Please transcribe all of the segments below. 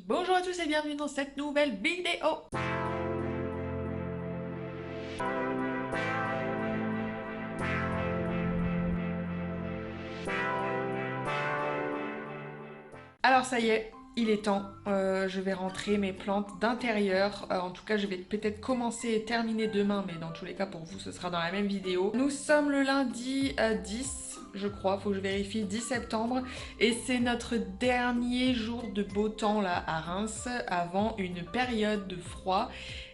Bonjour à tous et bienvenue dans cette nouvelle vidéo. Alors ça y est, il est temps. Je vais rentrer mes plantes d'intérieur. En tout cas, je vais peut-être commencer et terminer demain, mais dans tous les cas, pour vous, ce sera dans la même vidéo. Nous sommes le lundi 10, je crois, faut que je vérifie, 10 septembre. Et c'est notre dernier jour de beau temps là à Reims, avant une période de froid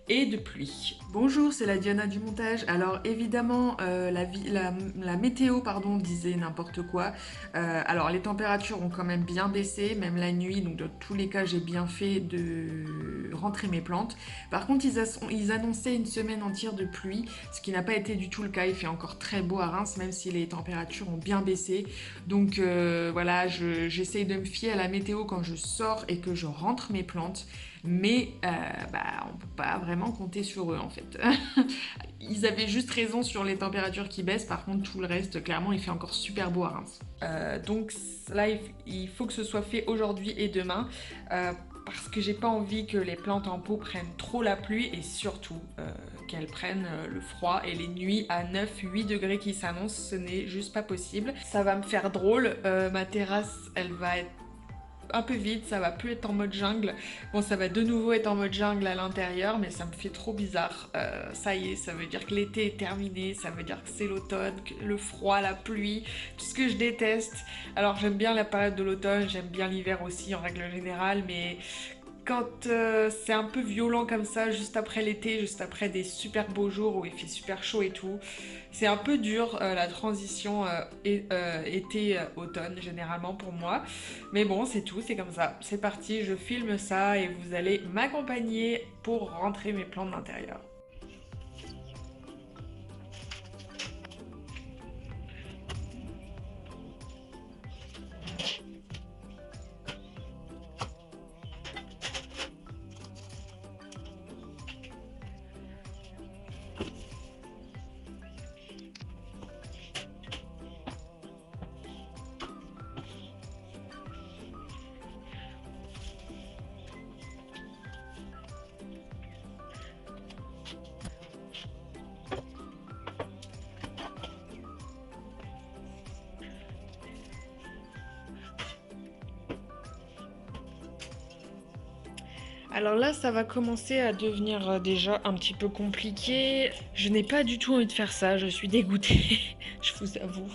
et de pluie. Bonjour, c'est la Diana du montage. Alors évidemment, la météo pardon, disait n'importe quoi. Alors les températures ont quand même bien baissé, même la nuit, donc dans tous les cas j'ai bien fait de rentrer mes plantes. Par contre ils annonçaient une semaine entière de pluie, ce qui n'a pas été du tout le cas, il fait encore très beau à Reims, même si les températures ont bien baissé. Donc voilà, j'essaye de me fier à la météo quand je sors et que je rentre mes plantes, mais on peut pas vraiment compter sur eux en fait. Ils avaient juste raison sur les températures qui baissent, par contre tout le reste, clairement, il fait encore super beau à Reims. Donc là, il faut que ce soit fait aujourd'hui et demain, parce que j'ai pas envie que les plantes en pot prennent trop la pluie et surtout qu'elles prennent le froid et les nuits à 9-8 degrés qui s'annoncent, ce n'est juste pas possible. Ça va me faire drôle, ma terrasse, elle va être un peu vide, ça va plus être en mode jungle. Bon, ça va de nouveau être en mode jungle à l'intérieur, mais ça me fait trop bizarre. Ça y est, ça veut dire que l'été est terminé, ça veut dire que c'est l'automne, le froid, la pluie, tout ce que je déteste. Alors j'aime bien la période de l'automne, j'aime bien l'hiver aussi en règle générale, mais quand c'est un peu violent comme ça, juste après l'été, juste après des super beaux jours où il fait super chaud et tout, c'est un peu dur la transition été-automne généralement pour moi. Mais bon, c'est tout, c'est comme ça. C'est parti, je filme ça et vous allez m'accompagner pour rentrer mes plantes d'intérieur. Alors là, ça va commencer à devenir déjà un petit peu compliqué. Je n'ai pas du tout envie de faire ça, je suis dégoûtée, je vous avoue.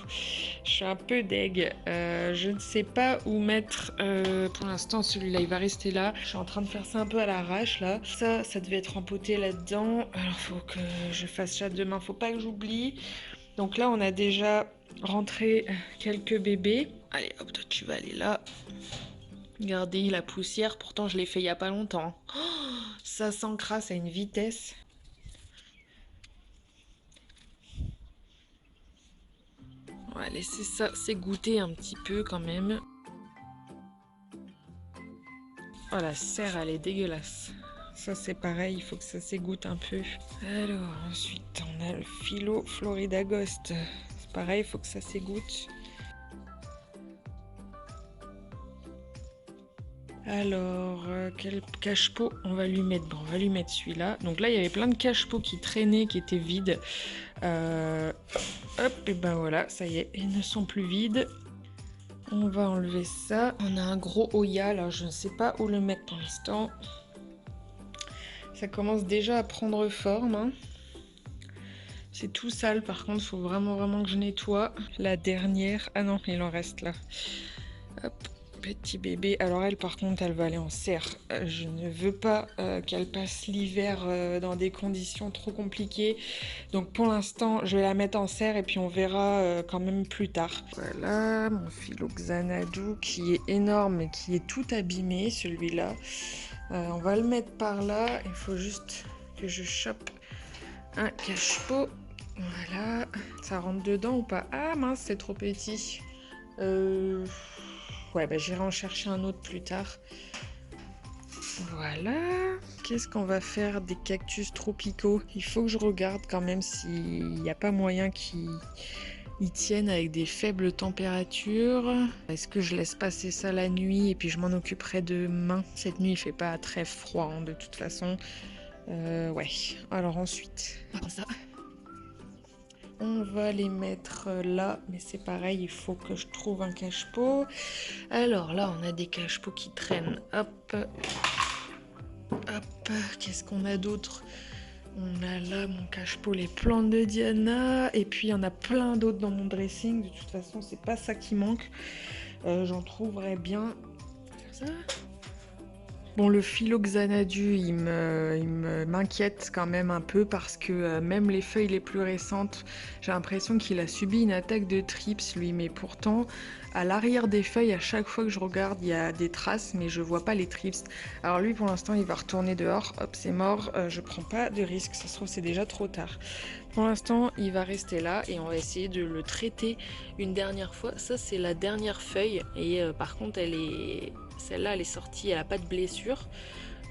Je suis un peu deg. Je ne sais pas où mettre. Pour l'instant, celui-là, il va rester là. Je suis en train de faire ça un peu à l'arrache, là. Ça devait être empoté là-dedans. Alors, faut que je fasse ça demain. Faut pas que j'oublie. Donc là, on a déjà rentré quelques bébés. Allez, hop, toi, tu vas aller là. Regardez la poussière, pourtant je l'ai fait il y a pas longtemps. Oh, ça s'encrasse à une vitesse. On va laisser ça s'égoutter un petit peu quand même. Oh, la serre, elle est dégueulasse. Ça, c'est pareil, il faut que ça s'égoutte un peu. Alors, ensuite, on a le Philo Florida Ghost. C'est pareil, il faut que ça s'égoutte. Alors, quel cache-pot on va lui mettre? Bon, on va lui mettre celui-là. Donc là, il y avait plein de cache-pots qui traînaient, qui étaient vides. Hop, et ben voilà, ça y est, ils ne sont plus vides. On va enlever ça. On a un gros Oya, alors je ne sais pas où le mettre pour l'instant. Ça commence déjà à prendre forme, hein. C'est tout sale, par contre, il faut vraiment que je nettoie. La dernière, ah non, il en reste là. Hop. Petit bébé, alors elle par contre elle va aller en serre. Je ne veux pas qu'elle passe l'hiver dans des conditions trop compliquées. Donc pour l'instant je vais la mettre en serre et puis on verra quand même plus tard. Voilà mon Philoxanadu qui est énorme et qui est tout abîmé celui-là. On va le mettre par là, il faut juste que je chope un cache-pot. Voilà, ça rentre dedans ou pas? Ah mince, c'est trop petit. Ouais, bah, j'irai en chercher un autre plus tard. Voilà. Qu'est-ce qu'on va faire des cactus tropicaux? Il faut que je regarde quand même s'il n'y a pas moyen Ils tiennent avec des faibles températures. Est-ce que je laisse passer ça la nuit et puis je m'en occuperai demain? Cette nuit il fait pas très froid hein, de toute façon. Ouais. Alors ensuite, ça. On va les mettre là, mais c'est pareil, il faut que je trouve un cache-pot. Alors là, on a des cache-pots qui traînent. Hop. Hop. Qu'est-ce qu'on a d'autre? On a là mon cache-pot, les plantes de Diana. Et puis, il y en a plein d'autres dans mon dressing. De toute façon, c'est pas ça qui manque. J'en trouverai bien. Ça. Bon, le phylloxanadu, il m'inquiète quand même un peu parce que même les feuilles les plus récentes, j'ai l'impression qu'il a subi une attaque de trips, lui. Mais pourtant, à l'arrière des feuilles, à chaque fois que je regarde, il y a des traces, mais je vois pas les trips. Alors lui, pour l'instant, il va retourner dehors. Hop, c'est mort. Je prends pas de risque. Ça se trouve, c'est déjà trop tard. Pour l'instant, il va rester là et on va essayer de le traiter une dernière fois. Ça, c'est la dernière feuille et par contre, celle-là, elle est sortie, elle a pas de blessure.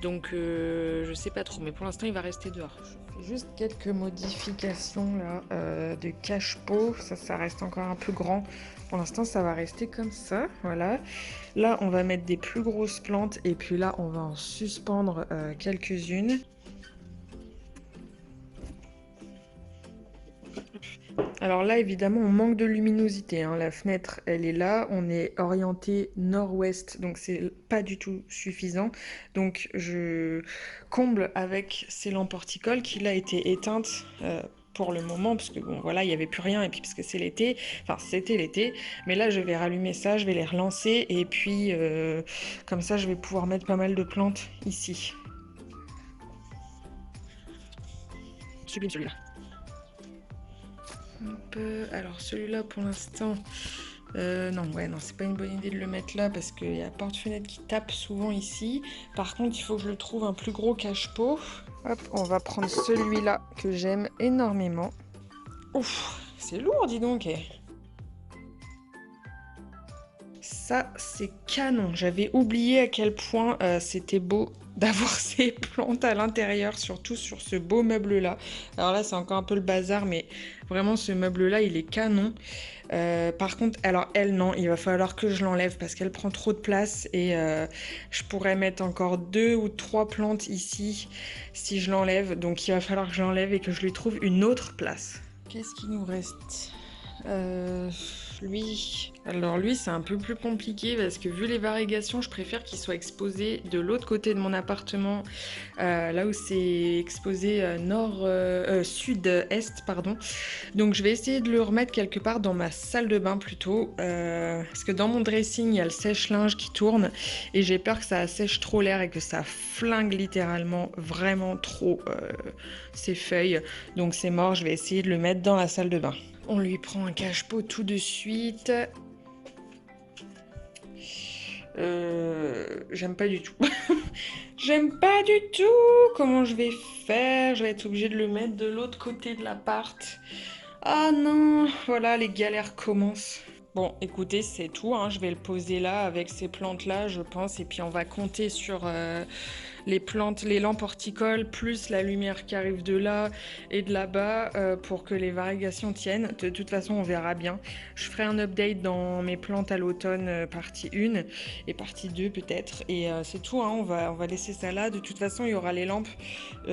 Donc, je sais pas trop, mais pour l'instant, il va rester dehors. Je fais juste quelques modifications là de cache-pot. Ça reste encore un peu grand. Pour l'instant, ça va rester comme ça. Voilà. Là, on va mettre des plus grosses plantes et puis là, on va en suspendre quelques-unes. Alors là, évidemment, on manque de luminosité, hein. La fenêtre, elle est là. On est orienté nord-ouest, donc c'est pas du tout suffisant. Donc je comble avec ces lampes horticoles qui là étaient éteintes pour le moment, parce que bon, voilà, il n'y avait plus rien, et puis parce que c'est l'été, enfin c'était l'été. Mais là, je vais rallumer ça, je vais les relancer, et puis comme ça, je vais pouvoir mettre pas mal de plantes ici. Sublime celui-là. Alors celui-là pour l'instant, non, c'est pas une bonne idée de le mettre là parce qu'il y a la porte-fenêtre qui tape souvent ici. Par contre, il faut que je le trouve un plus gros cache-pot. Hop, on va prendre celui-là que j'aime énormément. Ouf, c'est lourd, dis donc. Ça, c'est canon. J'avais oublié à quel point c'était beau d'avoir ces plantes à l'intérieur, surtout sur ce beau meuble-là. Alors là, c'est encore un peu le bazar, mais vraiment, ce meuble-là, il est canon. Par contre, alors elle, non, il va falloir que je l'enlève parce qu'elle prend trop de place et je pourrais mettre encore 2 ou 3 plantes ici si je l'enlève. Donc, il va falloir que je l'enlève et que je lui trouve une autre place. Qu'est-ce qu'il nous reste lui. Alors lui, c'est un peu plus compliqué parce que vu les variegations, je préfère qu'il soit exposé de l'autre côté de mon appartement, là où c'est exposé sud-est, pardon. Donc je vais essayer de le remettre quelque part dans ma salle de bain plutôt, parce que dans mon dressing, il y a le sèche-linge qui tourne et j'ai peur que ça assèche trop l'air et que ça flingue littéralement vraiment trop ses feuilles. Donc c'est mort, je vais essayer de le mettre dans la salle de bain. On lui prend un cache-pot tout de suite. J'aime pas du tout. J'aime pas du tout. Comment je vais faire? Je vais être obligée de le mettre de l'autre côté de l'appart. Ah non, voilà, les galères commencent. Bon, écoutez, c'est tout, hein. Je vais le poser là avec ces plantes-là, je pense. Et puis on va compter sur les plantes, les lampes horticoles, plus la lumière qui arrive de là et de là-bas pour que les variegations tiennent. De toute façon, on verra bien. Je ferai un update dans mes plantes à l'automne, partie 1 et partie 2 peut-être. Et c'est tout, hein. On va laisser ça là. De toute façon, il y aura les lampes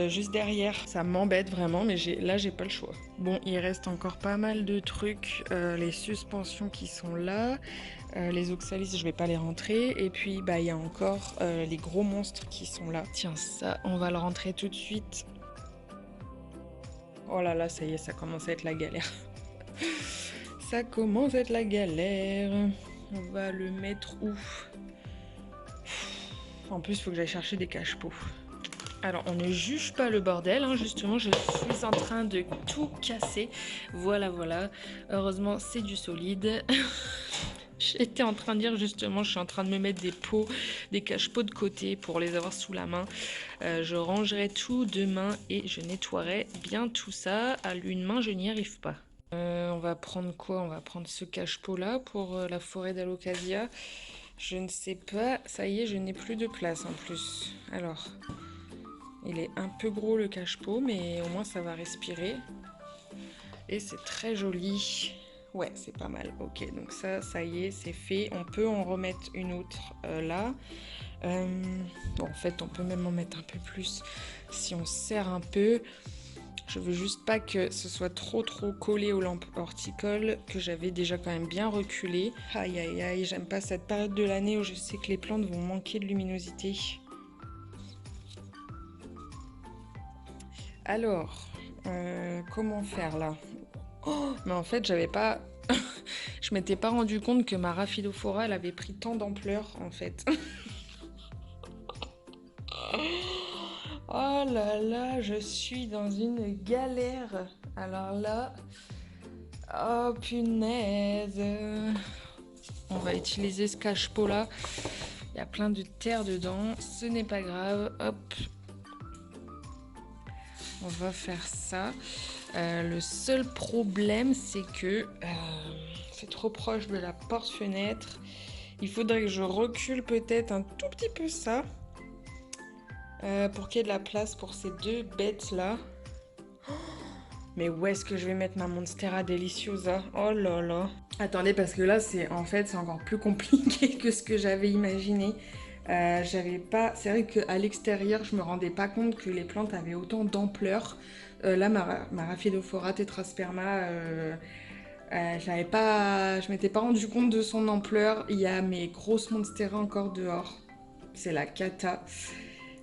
juste derrière. Ça m'embête vraiment, mais là, j'ai pas le choix. Bon, il reste encore pas mal de trucs. Les suspensions qui sont là. Les oxalis, je vais pas les rentrer. Et puis, il y a encore les gros monstres qui sont là. Tiens, ça, on va le rentrer tout de suite. Oh là là, ça y est, ça commence à être la galère. Ça commence à être la galère. On va le mettre où? En plus, il faut que j'aille chercher des cache-pots. Alors, on ne juge pas le bordel, hein. Justement, je suis en train de tout casser. Voilà, voilà. Heureusement, c'est du solide. J'étais en train de dire justement, je suis en train de me mettre des pots, des cache-pots de côté pour les avoir sous la main. Je rangerai tout demain et je nettoierai bien tout ça. À l'une main, je n'y arrive pas. On va prendre quoi? On va prendre ce cache-pot là pour la forêt d'Alocasia. Je ne sais pas. Ça y est, je n'ai plus de place en plus. Alors, il est un peu gros le cache-pot, mais au moins ça va respirer. Et c'est très joli. Ouais, c'est pas mal. Ok, donc ça y est, c'est fait. On peut en remettre une autre là. Bon, en fait, on peut même en mettre un peu plus si on serre un peu. Je veux juste pas que ce soit trop collé aux lampes horticoles, que j'avais déjà quand même bien reculé. Aïe aïe aïe, j'aime pas cette période de l'année où je sais que les plantes vont manquer de luminosité. Alors, comment faire là? Oh, mais en fait, j'avais pas... je m'étais pas rendu compte que ma Rhaphidophora, elle avait pris tant d'ampleur, en fait. Oh là là, je suis dans une galère. Alors là... Oh punaise. On va utiliser ce cache-pot là. Il y a plein de terre dedans. Ce n'est pas grave. Hop. On va faire ça. Le seul problème, c'est que c'est trop proche de la porte-fenêtre. Il faudrait que je recule peut-être un tout petit peu ça. Pour qu'il y ait de la place pour ces deux bêtes là. Mais où est-ce que je vais mettre ma Monstera Deliciosa? Oh là là. Attendez, parce que là, c'est encore plus compliqué que ce que j'avais imaginé. J'avais pas... C'est vrai qu'à l'extérieur, je me rendais pas compte que les plantes avaient autant d'ampleur. Là, ma Rhaphidophora tetrasperma, je m'étais pas rendu compte de son ampleur. Il y a mes grosses Monstera encore dehors. C'est la cata.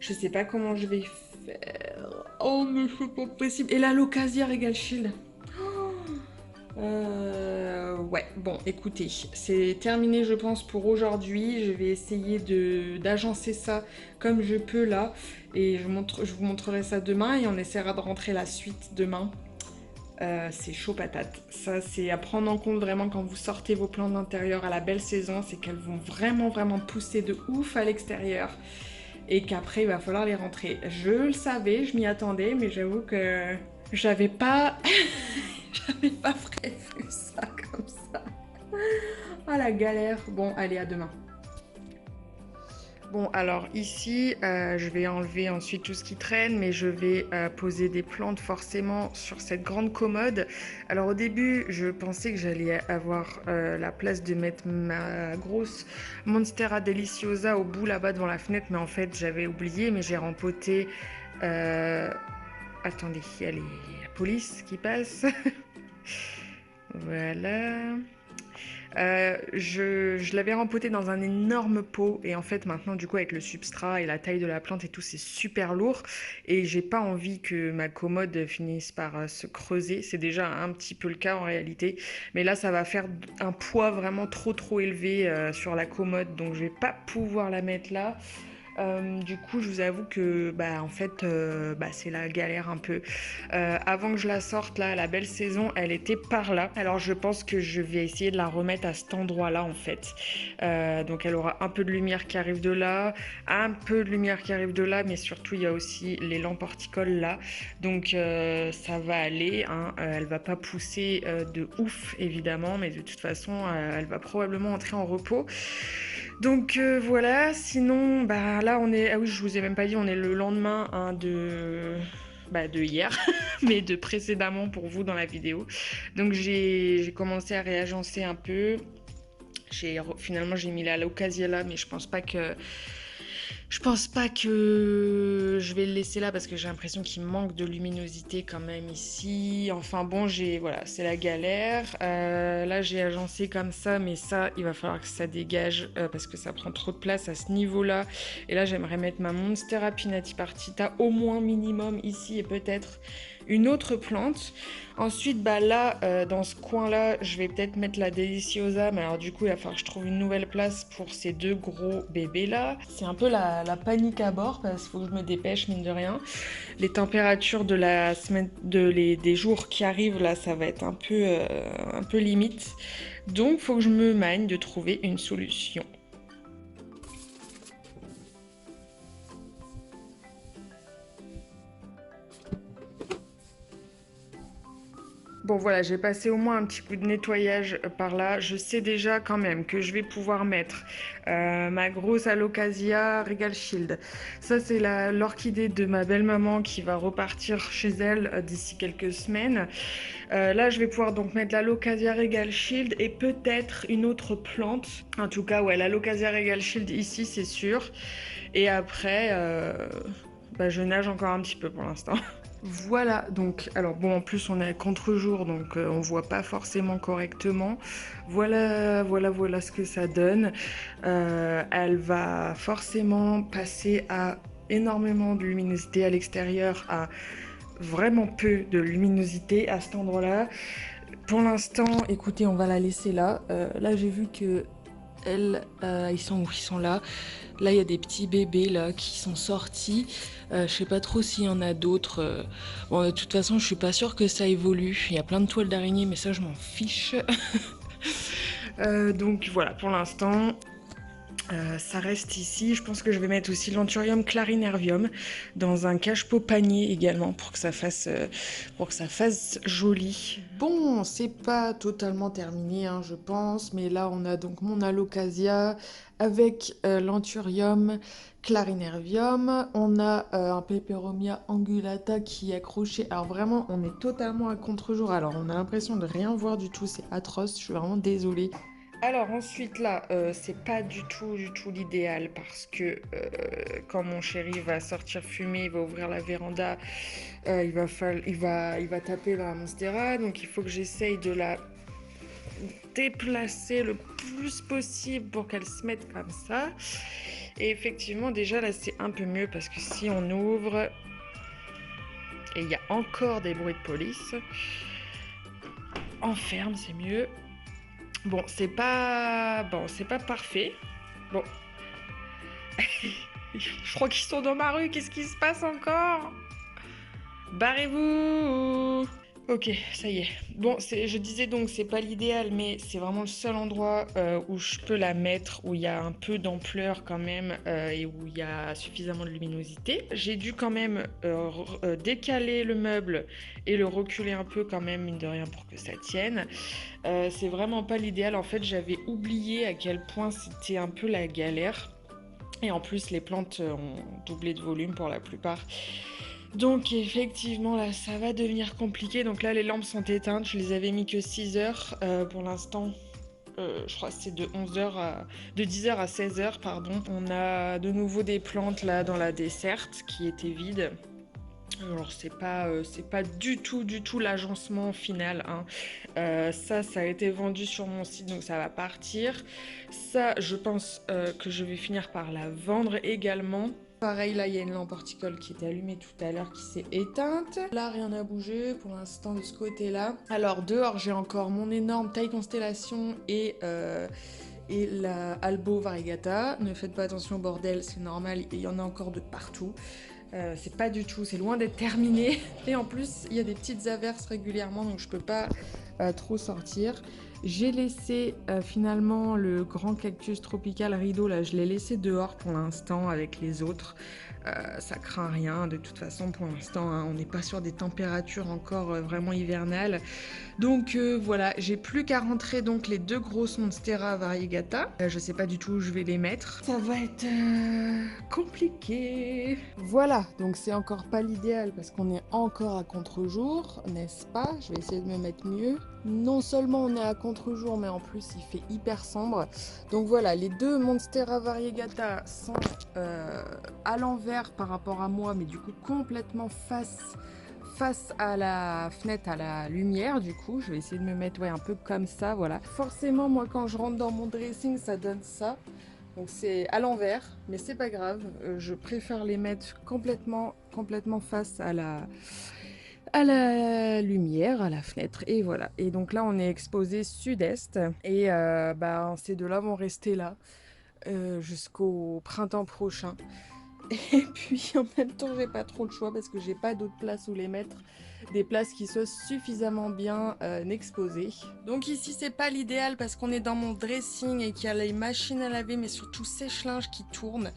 Je sais pas comment je vais faire. Oh, mais c'est pas possible. Et la Locasia Regal Shield. Ouais, bon, écoutez, c'est terminé, je pense, pour aujourd'hui. Je vais essayer d'agencer ça comme je peux là. Et je vous montrerai ça demain et on essaiera de rentrer la suite demain. C'est chaud patate. Ça, c'est à prendre en compte vraiment quand vous sortez vos plantes d'intérieur à la belle saison. C'est qu'elles vont vraiment pousser de ouf à l'extérieur. Et qu'après, il va falloir les rentrer. Je le savais, je m'y attendais, mais j'avoue que j'avais pas... j'avais pas prévu ça comme ça. Ah la galère. Bon, allez, à demain. Bon, alors ici, je vais enlever ensuite tout ce qui traîne, mais je vais poser des plantes forcément sur cette grande commode. Alors au début, je pensais que j'allais avoir la place de mettre ma grosse Monstera Deliciosa au bout là-bas devant la fenêtre, mais en fait, j'avais oublié, mais j'ai rempoté... Attendez, il y a la police qui passe. Voilà. Je l'avais rempoté dans un énorme pot et en fait maintenant du coup avec le substrat et la taille de la plante et tout c'est super lourd et j'ai pas envie que ma commode finisse par se creuser. C'est déjà un petit peu le cas en réalité, mais là ça va faire un poids vraiment trop élevé sur la commode donc je vais pas pouvoir la mettre là. Du coup, je vous avoue que en fait, c'est la galère un peu. Avant que je la sorte, là, la belle saison, elle était par là. Alors, je pense que je vais essayer de la remettre à cet endroit-là, en fait. Donc, elle aura un peu de lumière qui arrive de là, un peu de lumière qui arrive de là, mais surtout, il y a aussi les lampes horticoles là. Donc, ça va aller. Hein. Elle va pas pousser de ouf, évidemment, mais de toute façon, elle va probablement entrer en repos. Donc voilà, sinon là on est, ah oui je vous ai même pas dit, on est le lendemain hein, de hier, mais de précédemment pour vous dans la vidéo. Donc j'ai commencé à réagencer un peu. Finalement j'ai mis la Locasia là, mais je pense pas que je vais le laisser là parce que j'ai l'impression qu'il manque de luminosité quand même ici. Enfin bon, voilà, c'est la galère. Là, j'ai agencé comme ça, mais ça, il va falloir que ça dégage parce que ça prend trop de place à ce niveau-là. Et là, j'aimerais mettre ma Monstera Pinati Partita au moins minimum ici et peut-être une autre plante. Ensuite, là, dans ce coin-là, je vais peut-être mettre la Deliciosa, mais alors du coup, il va falloir que je trouve une nouvelle place pour ces deux gros bébés-là. C'est un peu la panique à bord, parce qu'il faut que je me dépêche, mine de rien. Les températures de la semaine, des jours qui arrivent, là, ça va être un peu limite. Donc, il faut que je me magne de trouver une solution. Bon voilà, j'ai passé au moins un petit coup de nettoyage par là. Je sais déjà quand même que je vais pouvoir mettre ma grosse Alocasia Regal Shield. Ça c'est l'orchidée de ma belle-maman qui va repartir chez elle d'ici quelques semaines. Là je vais pouvoir donc mettre l'Alocasia Regal Shield et peut-être une autre plante. En tout cas ouais, l'Alocasia Regal Shield ici c'est sûr. Et après, je nage encore un petit peu pour l'instant. Voilà, donc, alors bon, en plus on est à contre-jour, donc on voit pas forcément correctement. Voilà ce que ça donne. Elle va forcément passer à énormément de luminosité à l'extérieur, à vraiment peu de luminosité à cet endroit-là. Pour l'instant, écoutez, on va la laisser là. Là, j'ai vu que ils sont où? Ils sont là. Là, il y a des petits bébés là qui sont sortis. Je sais pas trop s'il y en a d'autres. Bon, de toute façon, je suis pas sûre que ça évolue. Il y a plein de toiles d'araignée, mais ça, je m'en fiche. Donc voilà, pour l'instant, ça reste ici. Je pense que je vais mettre aussi l'Anthurium clarinervium dans un cache-pot panier également pour que ça fasse joli. Bon, c'est pas totalement terminé, hein, je pense, mais là on a donc mon Alocasia avec l'Anthurium clarinervium. On a un Peperomia angulata qui est accroché. Alors vraiment, on est totalement à contre-jour. Alors on a l'impression de rien voir du tout. C'est atroce. Je suis vraiment désolée. Alors ensuite là, c'est pas du tout l'idéal parce que quand mon chéri va sortir fumer, il va ouvrir la véranda, il va taper dans la monstera, donc il faut que j'essaye de la déplacer le plus possible pour qu'elle se mette comme ça. Et effectivement déjà là c'est un peu mieux parce que si on ouvre et il y a encore des bruits de police, on ferme, c'est mieux. Bon, c'est pas parfait. Bon. Je crois qu'ils sont dans ma rue. Qu'est-ce qui se passe encore? Barrez-vous! Ok, ça y est. Bon, je disais donc c'est pas l'idéal, mais c'est vraiment le seul endroit où je peux la mettre, où il y a un peu d'ampleur quand même et où il y a suffisamment de luminosité. J'ai dû quand même décaler le meuble et le reculer un peu quand même, mine de rien, pour que ça tienne. C'est vraiment pas l'idéal. En fait, j'avais oublié à quel point c'était un peu la galère. Et en plus, les plantes ont doublé de volume pour la plupart. Donc effectivement là ça va devenir compliqué. Donc là les lampes sont éteintes, je les avais mis que 6 heures pour l'instant. Je crois que c'est de 10h à 16h pardon. On a de nouveau des plantes là dans la desserte qui étaient vides. Alors c'est pas du tout l'agencement final, hein. Ça a été vendu sur mon site donc ça va partir. Ça je pense que je vais finir par la vendre également. Pareil, là, il y a une lampe horticole qui était allumée tout à l'heure qui s'est éteinte. Là, rien n'a bougé pour l'instant de ce côté-là. Alors, dehors, j'ai encore mon énorme taille constellation et la Albo variegata. Ne faites pas attention au bordel, c'est normal, il y en a encore de partout. C'est pas du tout, c'est loin d'être terminé. Et en plus, il y a des petites averses régulièrement, donc je peux pas trop sortir. J'ai laissé finalement le grand cactus tropical rideau, là je l'ai laissé dehors pour l'instant avec les autres. Ça craint rien de toute façon pour l'instant, hein. On n'est pas sur des températures encore vraiment hivernales. Donc voilà, j'ai plus qu'à rentrer donc les deux grosses Monstera variegata. Je sais pas du tout où je vais les mettre. Ça va être compliqué. Voilà, donc c'est encore pas l'idéal parce qu'on est encore à contre-jour, n'est-ce pas? Je vais essayer de me mettre mieux. Non seulement on est à contre-jour, mais en plus il fait hyper sombre. Donc voilà, les deux Monstera variegata sont à l'envers par rapport à moi, mais du coup complètement face à la fenêtre, à la lumière. Du coup je vais essayer de me mettre un peu comme ça, voilà. Forcément moi quand je rentre dans mon dressing ça donne ça, donc c'est à l'envers, mais c'est pas grave. Je préfère les mettre complètement face à la lumière, à la fenêtre, et voilà. Et donc là on est exposé sud-est et ces deux-là vont rester là jusqu'au printemps prochain. Et puis en même temps j'ai pas trop le choix parce que j'ai pas d'autres places où les mettre, des places qui soient suffisamment bien exposées. Donc ici c'est pas l'idéal parce qu'on est dans mon dressing et qu'il y a les machines à laver mais surtout sèche-linge qui tournent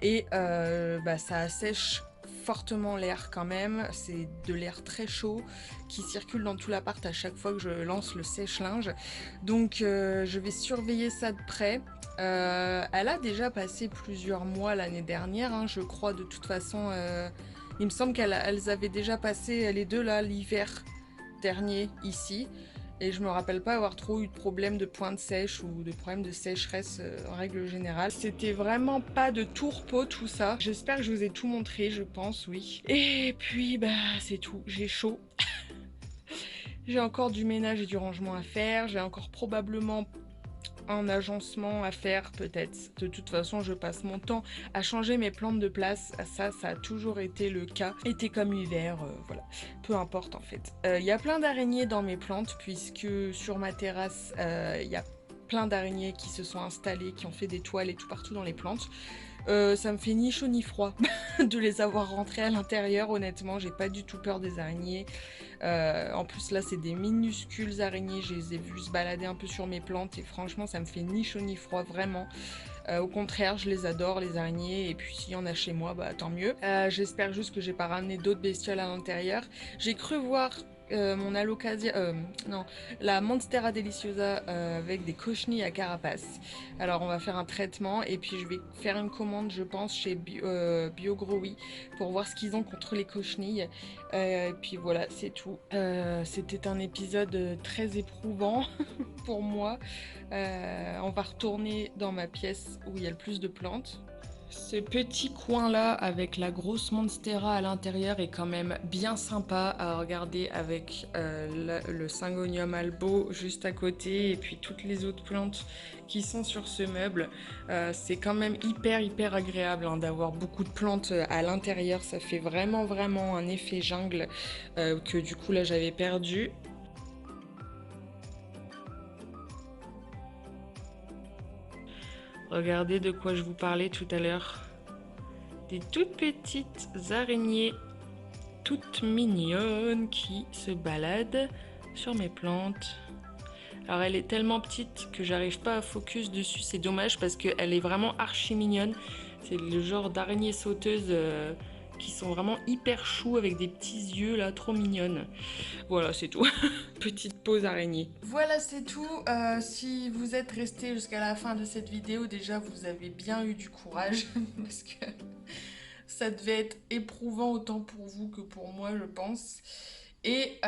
et ça assèche fortement l'air quand même, c'est de l'air très chaud qui circule dans tout l'appart à chaque fois que je lance le sèche-linge. Donc je vais surveiller ça de près. Elle a déjà passé plusieurs mois l'année dernière, hein, je crois de toute façon. Il me semble qu'elles avaient déjà passé les deux là l'hiver dernier ici. Et je me rappelle pas avoir trop eu de problème de pointe sèche ou de problème de sécheresse en règle générale. C'était vraiment pas de tout repos tout ça. J'espère que je vous ai tout montré, je pense, oui. Et puis bah c'est tout, j'ai chaud. J'ai encore du ménage et du rangement à faire. J'ai encore probablement un agencement à faire peut-être. De toute façon, je passe mon temps à changer mes plantes de place. Ça a toujours été le cas. Été comme hiver, voilà. Peu importe en fait. Il y a plein d'araignées dans mes plantes puisque sur ma terrasse, il y a plein d'araignées qui se sont installées, qui ont fait des toiles et tout partout dans les plantes. Ça me fait ni chaud ni froid de les avoir rentrées à l'intérieur. Honnêtement, j'ai pas du tout peur des araignées. En plus là c'est des minuscules araignées, je les ai vues se balader un peu sur mes plantes et franchement ça me fait ni chaud ni froid vraiment. Au contraire, je les adore les araignées et puis s'il y en a chez moi, bah tant mieux. J'espère juste que j'ai pas ramené d'autres bestioles à l'intérieur. J'ai cru voir mon alocasia, non, la Monstera deliciosa avec des cochenilles à carapace. Alors on va faire un traitement et puis je vais faire une commande je pense chez BioGrowy pour voir ce qu'ils ont contre les cochenilles. Et puis voilà, c'est tout. C'était un épisode très éprouvant pour moi. On va retourner dans ma pièce où il y a le plus de plantes. Ce petit coin là avec la grosse monstera à l'intérieur est quand même bien sympa à regarder avec le syngonium albo juste à côté et puis toutes les autres plantes qui sont sur ce meuble. C'est quand même hyper agréable hein, d'avoir beaucoup de plantes à l'intérieur. Ça fait vraiment un effet jungle que du coup là j'avais perdu. Regardez de quoi je vous parlais tout à l'heure. Des toutes petites araignées, toutes mignonnes, qui se baladent sur mes plantes. Alors elle est tellement petite que j'arrive pas à focus dessus, c'est dommage parce qu'elle est vraiment archi mignonne. C'est le genre d'araignée sauteuse qui sont vraiment hyper chou avec des petits yeux là, trop mignonnes. Voilà, c'est tout. Petite pause araignée. Voilà, c'est tout. Si vous êtes resté jusqu'à la fin de cette vidéo, déjà vous avez bien eu du courage parce que ça devait être éprouvant autant pour vous que pour moi, je pense. Et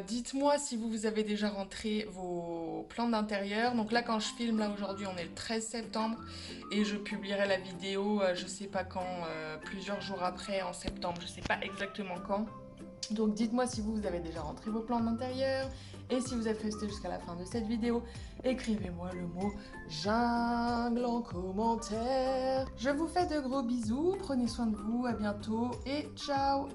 dites-moi si vous avez déjà rentré vos plantes d'intérieur. Donc là, quand je filme, là aujourd'hui, on est le 13 septembre et je publierai la vidéo, je sais pas quand, plusieurs jours après, en septembre, je sais pas exactement quand. Donc dites-moi si vous avez déjà rentré vos plantes d'intérieur. Et si vous êtes resté jusqu'à la fin de cette vidéo, écrivez-moi le mot jungle en commentaire. Je vous fais de gros bisous, prenez soin de vous, à bientôt et ciao!